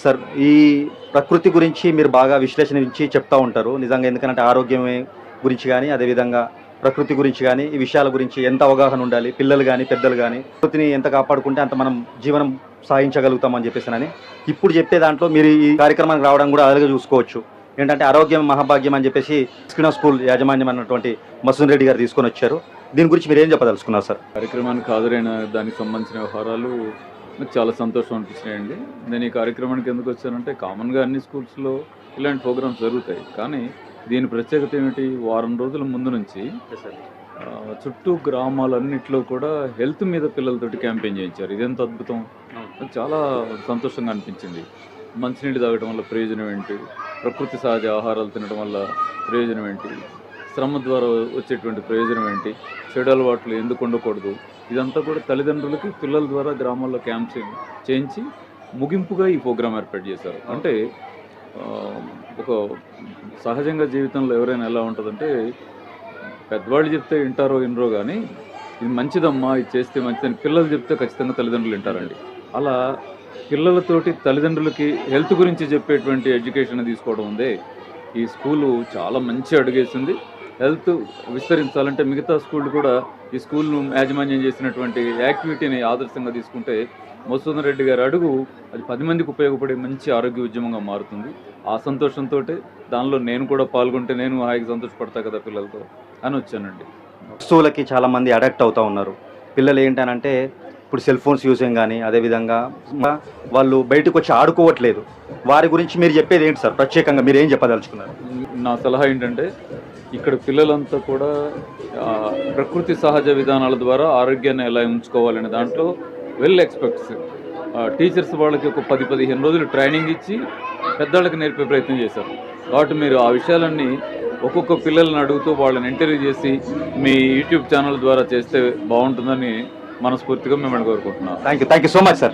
Sir ఈ ప్రకృతి గురించి మీరు బాగా విశ్లేషించి చెప్తా ఉంటారు. నిజంగా ఎందుకంటే ఆరోగ్యమే గురించి గానీ, అదేవిధంగా ప్రకృతి గురించి గానీ, ఈ విషయాల గురించి ఎంత అవగాహన ఉండాలి. పిల్లలు గానీ, పెద్దలు గానీ, ప్రకృతిని ఎంత కాపాడుకుంటే అంత మనం జీవనం సాగించగలుగుతామని చెప్పేసనని. ఇప్పుడు చెప్పే దాంట్లో మీరు ఈ కార్యక్రమానికి రావడం గూడా అదునుగా చూసుకోవచ్చు. ఏంటంటే ఆరోగ్యం మహాభాగ్యం అని చెప్పేసి స్కినా స్కూల్ యాజమాన్యం అన్నటువంటి మసూన్ రెడ్డి గారు తీసుకొనొచ్చారు. దీని గురించి మీరేం చెప్పదలుచుకున్నారు సార్? కార్యక్రమానికి హాజరైన దానికి సంబంధించిన వ్యవహారాలు నాకు చాలా సంతోషం అనిపించినాయండి. నేను ఈ కార్యక్రమానికి ఎందుకు వచ్చానంటే కామన్గా అన్ని స్కూల్స్లో ఇలాంటి ప్రోగ్రామ్స్ జరుగుతాయి. కానీ దీని ప్రత్యేకత ఏమిటి, వారం రోజుల ముందు నుంచి చుట్టూ గ్రామాలన్నింటిలో కూడా హెల్త్ మీద పిల్లలతోటి క్యాంపెయిన్ చేయించారు. ఇదెంత అద్భుతం, నాకు చాలా సంతోషంగా అనిపించింది. మంచినీళ్ళు తాగడం వల్ల ప్రయోజనం ఏంటి, ప్రకృతి సహజ ఆహారాలు తినడం వల్ల ప్రయోజనం ఏంటి, శ్రమ ద్వారా వచ్చేటువంటి ప్రయోజనం ఏంటి, చెడు అలవాట్లు ఎందుకు ఉండకూడదు, ఇదంతా కూడా తల్లిదండ్రులకి పిల్లల ద్వారా గ్రామాల్లో క్యాంప్స్ చేయించి ముగింపుగా ఈ ప్రోగ్రాం ఏర్పాటు చేశారు. అంటే ఒక సహజంగా జీవితంలో ఎవరైనా ఎలా ఉంటుందంటే పెద్దవాళ్ళు చెప్తే వింటారో వినరో కానీ ఇది మంచిదమ్మా, ఇది చేస్తే మంచిదని పిల్లలు చెప్తే ఖచ్చితంగా తల్లిదండ్రులు వింటారండి. అలా పిల్లలతోటి తల్లిదండ్రులకి హెల్త్ గురించి చెప్పేటువంటి ఎడ్యుకేషన్ తీసుకోవడం ఉందే, ఈ స్కూలు చాలా మంచి అడుగేసింది. హెల్త్ విస్తరించాలంటే మిగతా స్కూళ్ళు కూడా ఈ స్కూల్ను యాజమాన్యం చేసినటువంటి యాక్టివిటీని ఆదర్శంగా తీసుకుంటే మసూదన్ రెడ్డి గారి అడుగు అది 10 మందికి ఉపయోగపడే మంచి ఆరోగ్య ఉద్యమంగా మారుతుంది. ఆ సంతోషంతో దానిలో నేను కూడా పాల్గొంటే నేను హాయిగా సంతోషపడతా కదా పిల్లలతో అని వచ్చానండి. వస్తువులకి చాలామంది అడాక్ట్ అవుతూ ఉన్నారు. పిల్లలు ఏంటనంటే ఇప్పుడు సెల్ ఫోన్స్ యూజింగ్ కానీ, అదేవిధంగా వాళ్ళు బయటకు వచ్చి ఆడుకోవట్లేదు. వారి గురించి మీరు చెప్పేది ఏంటి సార్? ప్రత్యేకంగా మీరు ఏం చెప్పదలుచుకున్నారు? నా సలహా ఏంటంటే ఇక్కడ పిల్లలంతా కూడా ప్రకృతి సహజ విధానాల ద్వారా ఆరోగ్యాన్ని ఎలా ఉంచుకోవాలనే దాంట్లో వెల్ ఎక్స్పర్ట్స్ టీచర్స్ వాళ్ళకి ఒక 10-15 రోజులు ట్రైనింగ్ ఇచ్చి పెద్దవాళ్ళకి నేర్పే ప్రయత్నం చేశారు. కాబట్టి మీరు ఆ విషయాలన్నీ ఒక్కొక్క పిల్లల్ని అడుగుతూ వాళ్ళని ఇంటర్వ్యూ చేసి మీ యూట్యూబ్ ఛానల్ ద్వారా చేస్తే బాగుంటుందని మనస్ఫూర్తిగా మిమ్మల్ని కోరుకుంటున్నాను. Thank you so much sir.